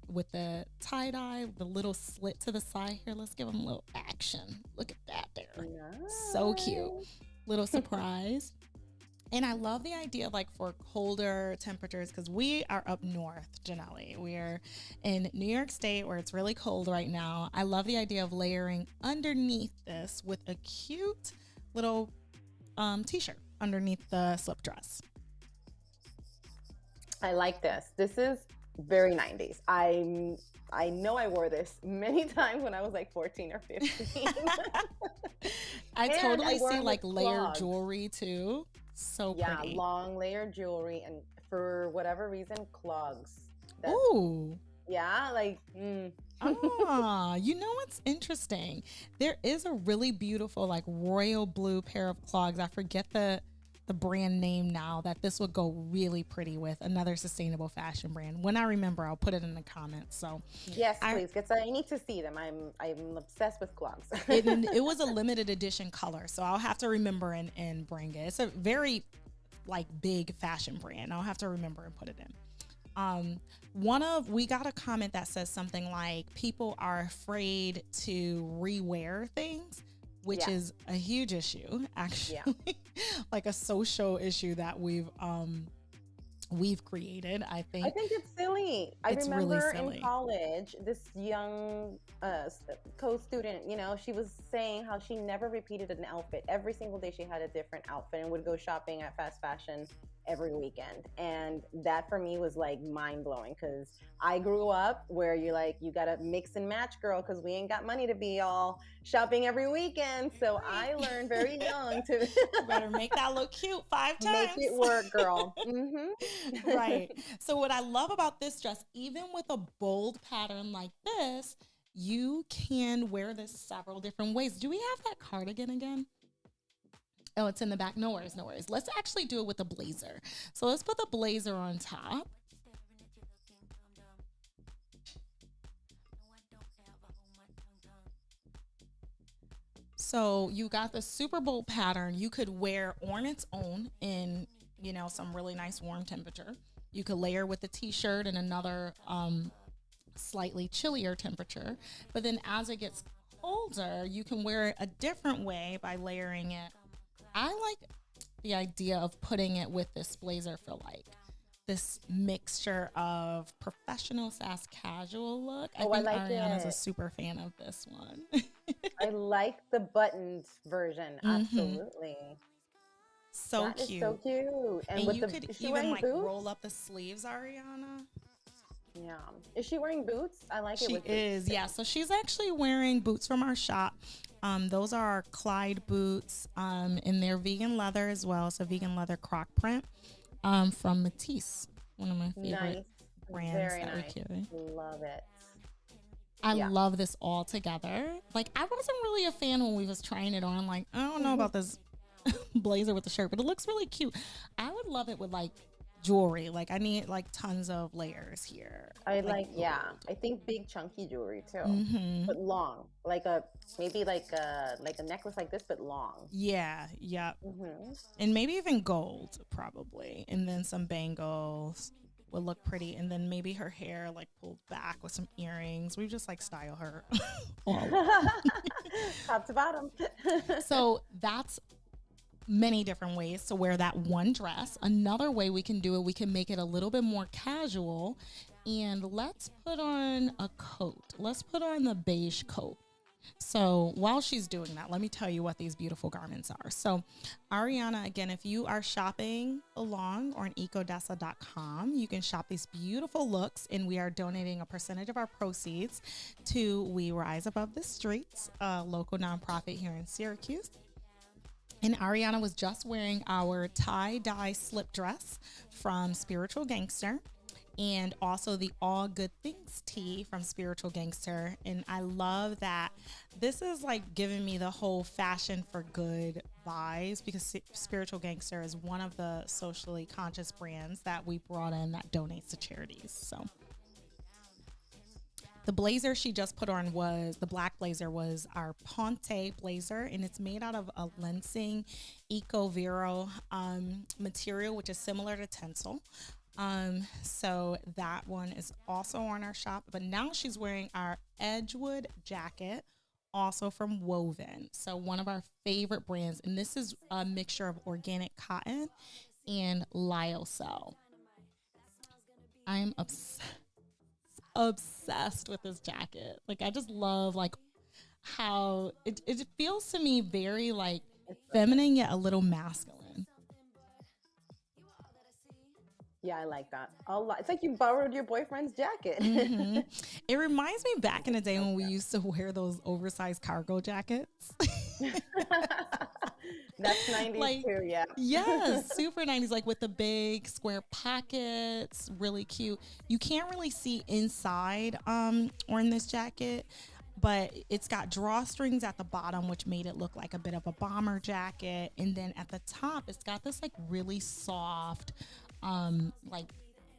with the tie-dye, the little slit to the side here. Let's give them a little action. Look at that there. Nice. So cute. Little surprise. And I love the idea like for colder temperatures because we are up north, Janelle. We're in New York State where it's really cold right now. I love the idea of layering underneath this with a cute little t-shirt underneath the slip dress. I like this. This is very 90s. I know I wore this many times when I was like 14 or 15. I And totally I wore see it like with layered clogs. jewelry too. So Yeah, pretty. long layered jewelry, and for whatever reason, clogs. That, Ooh. yeah, like. Ah, you know what's interesting? There is a really beautiful like royal blue pair of clogs. I forget the brand name now that this would go really pretty with another sustainable fashion brand. When I remember, I'll put it in the comments. So Yes, please, because I need to see them. I'm obsessed with clogs. it was a limited edition color, so I'll have to remember and bring it. It's a very like big fashion brand. I'll have to remember and put it in. We got a comment that says something like people are afraid to rewear things, which is a huge issue, actually. Like a social issue that we've created. I think it's silly. It's really remember silly. in college, this young co-student, she was saying how she never repeated an outfit. Every single day she had a different outfit and would go shopping at fast fashion every weekend. And that for me was like mind-blowing because I grew up where you gotta mix and match, girl, because we ain't got money to be all shopping every weekend. So I learned very young to you better make that look cute 5 times. make it work, girl. Right. So what I love about this dress, even with a bold pattern like this, you can wear this several different ways. Do we have that cardigan again? Oh, it's in the back. No worries, no worries. Let's actually do it with a blazer. So let's put the blazer on top. So you got the Super Bowl pattern you could wear on its own in, some really nice warm temperature. You could layer with a t-shirt and another slightly chillier temperature. But then as it gets colder, you can wear it a different way by layering it. I like the idea of putting it with this blazer for like this mixture of professional / casual look. I think like Ariana's a it. super fan of this one. I like the buttoned version. Absolutely. So That is cute. so cute. And with you the, could is she even wearing like boots? roll up the sleeves, Ariana. Yeah. Is she wearing boots? I like it She with is, boots. yeah. So she's actually wearing boots from our shop. Those are our Clyde boots, and they're vegan leather as well. It's a vegan leather croc print from Matisse, one of my favorite brands Very that nice. we carry. Love it. I Yeah. love this all together. Like, I wasn't really a fan when we was trying it on. Like, I don't know about this blazer with the shirt, but it looks really cute. I would love it with like jewelry. Like, I need like tons of layers here. I think big chunky jewelry too, Mm-hmm. but long, maybe like a necklace like this, but long. Yeah. And maybe even gold, probably. And then some bangles would look pretty. And then maybe her hair like pulled back with some earrings. We just like style her all Top to bottom. So that's many different ways to wear that one dress. Another way we can do it, we can make it a little bit more casual. And let's put on a coat. Let's put on the beige coat. So while she's doing that, let me tell you what these beautiful garments are. So Ariana, again, if you are shopping along or on ecodessa.com, you can shop these beautiful looks, and we are donating a percentage of our proceeds to We Rise Above the Streets, a local nonprofit here in Syracuse. And Ariana was just wearing our tie-dye slip dress from Spiritual Gangster, and also the All Good Things tee from Spiritual Gangster. And I love that this is like giving me the whole fashion for good vibes, because Spiritual Gangster is one of the socially conscious brands that we brought in that donates to charities. So the blazer she just put on the black blazer was our Ponte blazer, and it's made out of a Lensing Eco Vero material, which is similar to Tencel. So that one is also on our shop, but now she's wearing our Edgewood jacket, also from Woven. So one of our favorite brands, and this is a mixture of organic cotton and lyocell. I'm obsessed with this jacket. Like, I just love like how it feels to me very like feminine yet a little masculine. Yeah, I like that a lot. It's like you borrowed your boyfriend's jacket. Hmm. It reminds me back in the day when we used to wear those oversized cargo jackets. That's 90s Like, too, yeah. yes, super 90s, like with the big square pockets, really cute. You can't really see inside or in this jacket, but it's got drawstrings at the bottom, which made it look like a bit of a bomber jacket. And then at the top, it's got this like really soft, like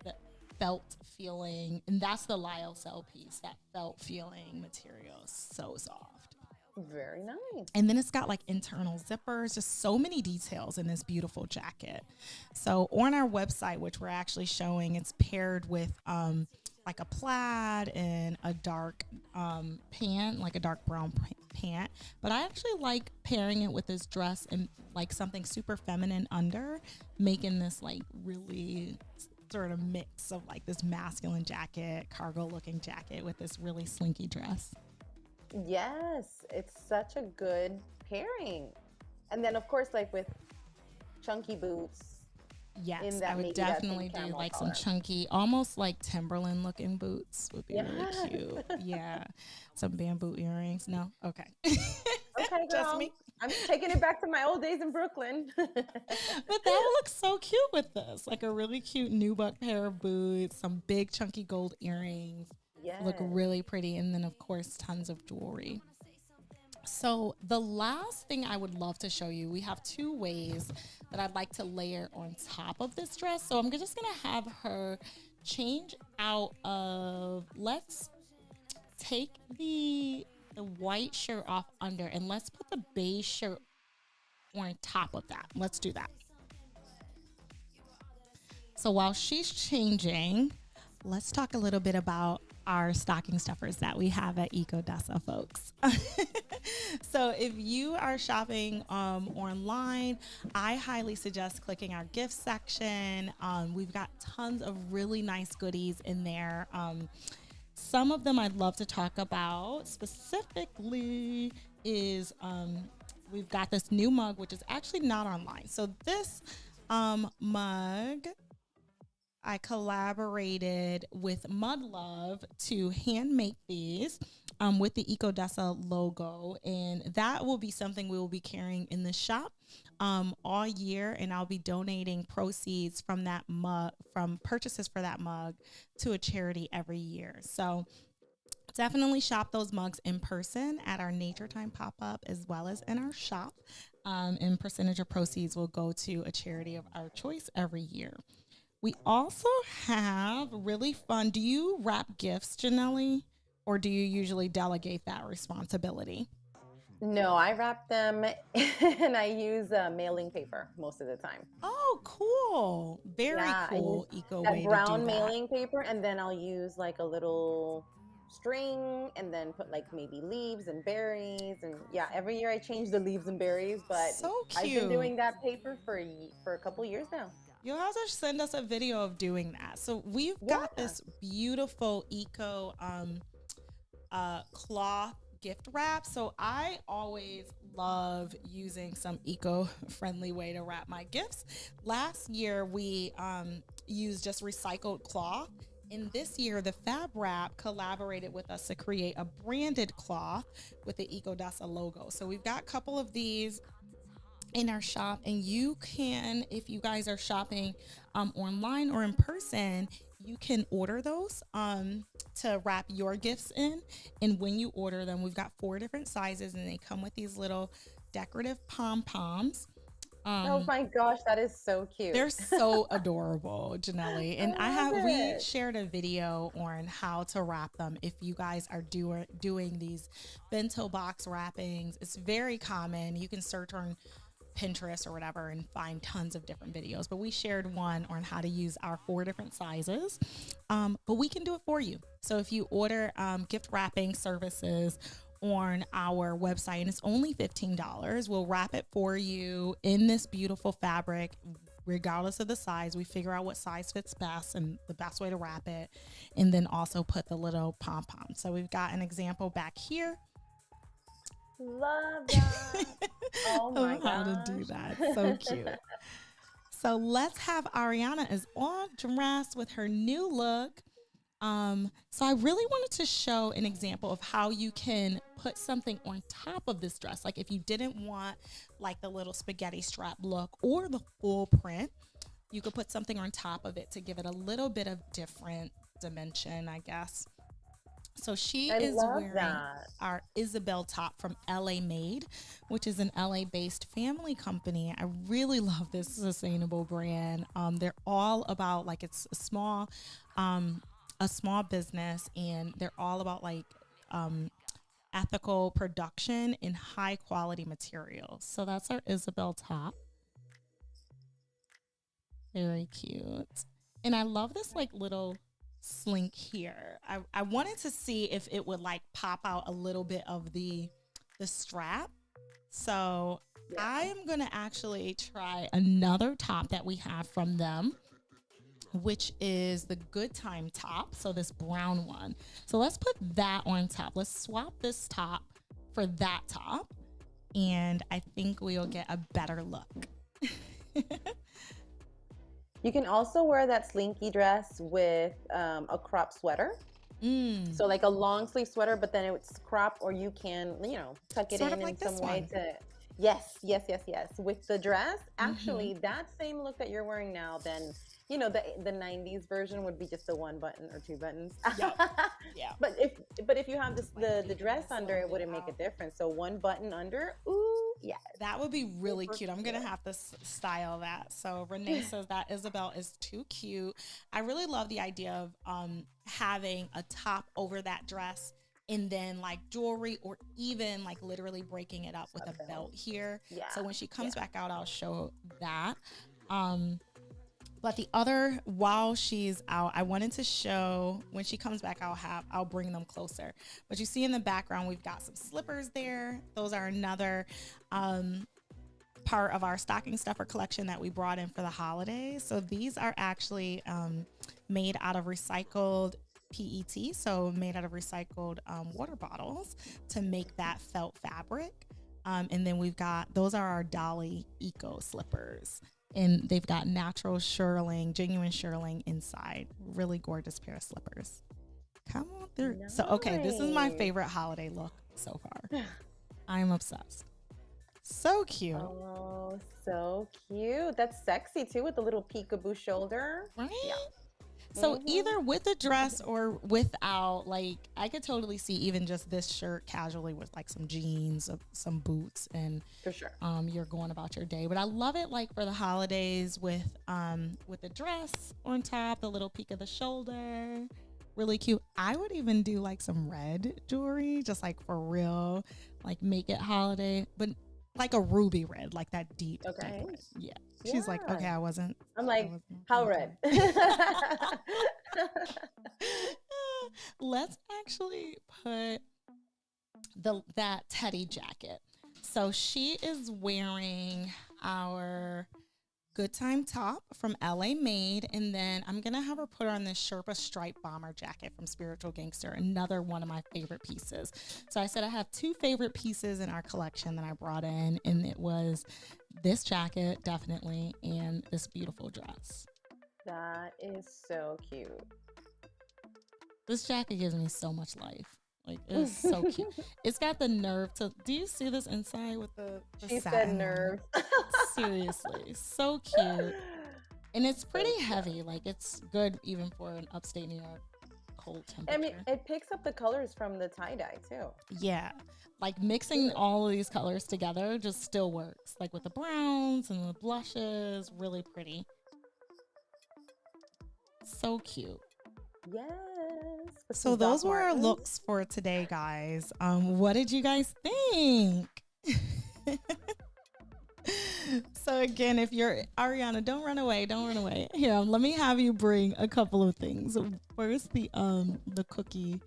the felt feeling, and that's the lyocell piece, that felt feeling material is so soft. Very nice. And then it's got like internal zippers, just so many details in this beautiful jacket. So on our website, which we're actually showing, it's paired with like a plaid and a dark pant, like a dark brown pant. But I actually like pairing it with this dress and like something super feminine under, making this like really sort of mix of like this masculine jacket, cargo looking jacket with this really slinky dress. Yes, it's such a good pairing. And then of course, like with chunky boots. Yes, that I would maybe that same definitely do camel like color. some chunky, almost like Timberland looking boots would be Yeah. really cute. Yeah. Some bamboo earrings. No? Okay. Okay, Just girl. me. I'm taking it back to my old days in Brooklyn. But that looks so cute with this. Like a really cute nubuck pair of boots, some big chunky gold earrings. Look Yes. really pretty. And then, of course, tons of jewelry. So the last thing I would love to show you, we have two ways that I'd like to layer on top of this dress. So I'm just going to have her change out of, let's take the white shirt off under and let's put the beige shirt on top of that. Let's do that. So while she's changing, let's talk a little bit about our stocking stuffers that we have at EcoDessa, folks. So if you are shopping online, I highly suggest clicking our gift section. We've got tons of really nice goodies in there. Some of them I'd love to talk about specifically is we've got this new mug, which is actually not online. So this mug, I collaborated with Mud Love to hand make these with the EcoDessa logo, and that will be something we will be carrying in the shop all year, and I'll be donating proceeds from that mug, from purchases for that mug, to a charity every year. So definitely shop those mugs in person at our Nature Time pop-up as well as in our shop, and percentage of proceeds will go to a charity of our choice every year. We also have really fun. Do you wrap gifts, Janelle, or do you usually delegate that responsibility? No, I wrap them and I use mailing paper most of the time. Oh, cool. Very Yeah, I cool use eco that way to brown do that. mailing paper, and then I'll use like a little string and then put like maybe leaves and berries. And yeah, every year I change the leaves and berries, but So I've cute. been doing that paper for a couple years now. You'll have to send us a video of doing that. So we've got Yeah. this beautiful eco cloth gift wrap. So I always love using some eco-friendly way to wrap my gifts. Last year we used just recycled cloth. And this year, the Fab Wrap collaborated with us to create a branded cloth with the EcoDessa logo. So we've got a couple of these in our shop, and you can, if you guys are shopping online or in person, you can order those to wrap your gifts in. And when you order them, we've got 4 different sizes, and they come with these little decorative pom-poms. Oh my gosh, that is so cute. They're so adorable, Janelle. And we it. shared a video on how to wrap them if you guys are doing these bento box wrappings. It's very common. You can search on Pinterest or whatever and find tons of different videos, but we shared one on how to use our 4 different sizes, but we can do it for you. So if you order gift wrapping services on our website, and it's only $15. We'll wrap it for you in this beautiful fabric, regardless of the size. We figure out what size fits best and the best way to wrap it, and then also put the little pom-pom. So we've got an example back here. Love that. Oh my of how to do gosh. that. So cute. So let's have Ariana is all dressed with her new look. So I really wanted to show an example of how you can put something on top of this dress. Like if you didn't want like the little spaghetti strap look or the full print, you could put something on top of it to give it a little bit of different dimension, I guess. So she I is love wearing that. our Isabel top from LA Made, which is an LA based family company. I really love this sustainable brand. They're all about like it's a small business, and they're all about like ethical production and high quality materials. So that's our Isabel top. Very cute. And I love this like little slink here. I wanted to see if it would like pop out a little bit of the strap. So I am going to actually try another top that we have from them, which is the Good Time top. So this brown one. So let's put that on top. Let's swap this top for that top. And I think we'll get a better look. You can also wear that slinky dress with a crop sweater. So like a long sleeve sweater, but then it's crop, or you can, you know, tuck it Sort of in like some this way one. to. Yes. With the dress, actually, that same look that you're wearing now, then you know the 90s version would be just the one button or two buttons. Yeah. But if you have this the dress under, it wouldn't make a difference. So one button under, ooh, yeah. That would be really Super cute. I'm going to cute. have to style that. So Renee says that Isabel is too cute. I really love the idea of having a top over that dress and then like jewelry, or even like literally breaking it up with a belt here. Yeah. So when she comes back out, I'll show that. But while she's out, I wanted to show when she comes back, I'll bring them closer. But you see in the background, we've got some slippers there. Those are another part of our stocking stuffer collection that we brought in for the holidays. So these are actually made out of recycled PET, so made out of recycled water bottles to make that felt fabric. And then those are our Dolly Eco slippers. And they've got natural shearling, genuine shearling inside. Really gorgeous pair of slippers. Come on through. So, okay, this is my Nice. favorite holiday look so far. I'm obsessed. So cute. Oh, so cute. That's sexy too, with the little peekaboo shoulder. Right? So Mhm. either with a dress or without, like I could totally see even just this shirt casually with like some jeans, some boots, and For sure. you're going about your day. But I love it like for the holidays with the dress on top, the little peak of the shoulder. Really cute. I would even do like some red jewelry, just like for real, like make it holiday, but like a ruby red, like that deep, Okay. deep red. Yeah. She's like, okay, I wasn't. I'm like, wasn't how okay. red? Let's actually put that teddy jacket. So she is wearing our Good Time top from LA Made, and then I'm gonna have her put on this Sherpa stripe bomber jacket from Spiritual Gangster, another one of my favorite pieces. So I said I have two favorite pieces in our collection that I brought in, and it was this jacket definitely, and this beautiful dress. That is so cute. This jacket gives me so much life. Like, it's so cute. It's got the nerve to. Do you see this inside with the She said satin? nerve. Seriously, so cute. And it's pretty heavy. Like, it's good even for an upstate New York cold I temperature. mean, it picks up the colors from the tie-dye too. Yeah. Like, mixing all of these colors together just still works. Like, with the browns and the blushes, really pretty. So cute. Yes. with So some Doc those were our Martens. looks for today, guys. What did you guys think? So again, if you're Ariana, don't run away. Don't run away. Here, let me have you bring a couple of things. 'First, the cookie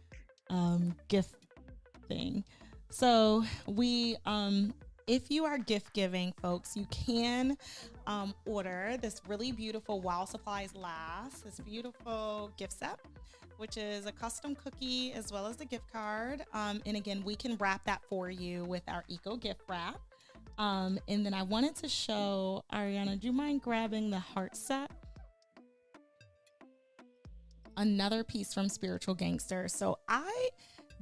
gift thing. So we, if you are gift giving, folks, you can order this really beautiful While Supplies Last, this beautiful gift set, which is a custom cookie as well as the gift card. And again, we can wrap that for you with our Eco Gift Wrap. And then I wanted to show, Ariana, do you mind grabbing the heart set? Another piece from Spiritual Gangster. So I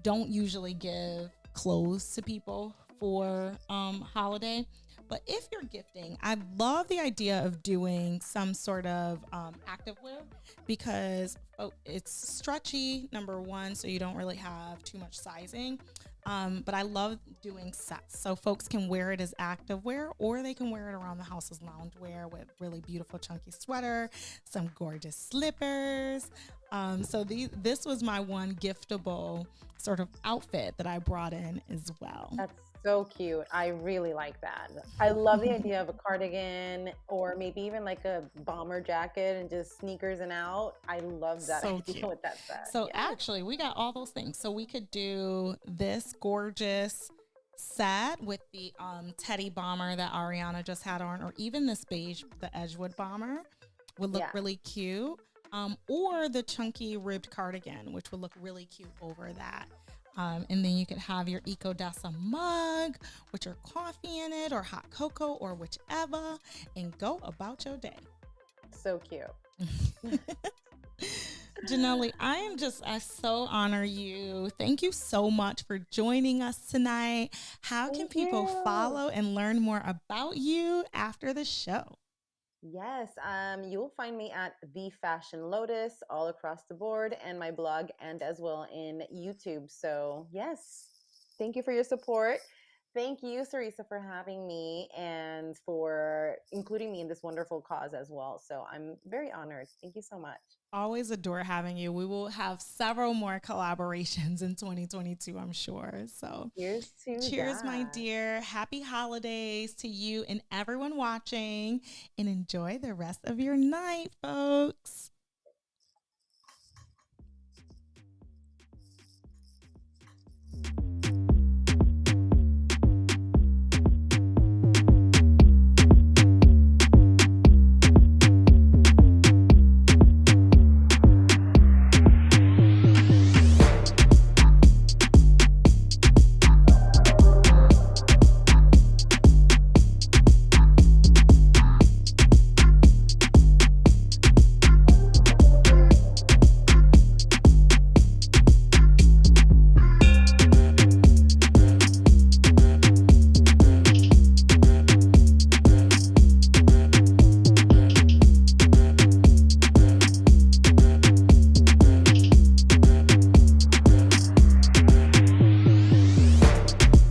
don't usually give clothes to people for holiday, but if you're gifting, I love the idea of doing some sort of activewear because it's stretchy, number one, so you don't really have too much sizing. But I love doing sets. So folks can wear it as activewear or they can wear it around the house as loungewear with really beautiful chunky sweater, some gorgeous slippers. So this was my one giftable sort of outfit that I brought in as well. That's so cute. I really like that. I love the idea of a cardigan or maybe even like a bomber jacket and just sneakers and out. I love that So idea cute. with that set. So Yeah. actually, we got all those things. So we could do this gorgeous set with the teddy bomber that Ariana just had on, or even this beige, the Edgewood bomber would look Yeah. really cute. Or the chunky ribbed cardigan, which would look really cute over that. And then you could have your EcoDessa mug with your coffee in it or hot cocoa or whichever and go about your day. So cute. Janelle, I so honor you. Thank you so much for joining us tonight. How can Thank people you. follow and learn more about you after the show? Yes, you'll find me at The Fashion Lotus all across the board and my blog and as well in YouTube. So yes, thank you for your support. Thank you, Sarisa, for having me and for including me in this wonderful cause as well. So I'm very honored. Thank you so much. Always adore having you. We will have several more collaborations in 2022, I'm sure. So Cheers to cheers, my that. dear. Happy holidays to you and everyone watching, and enjoy the rest of your night, folks.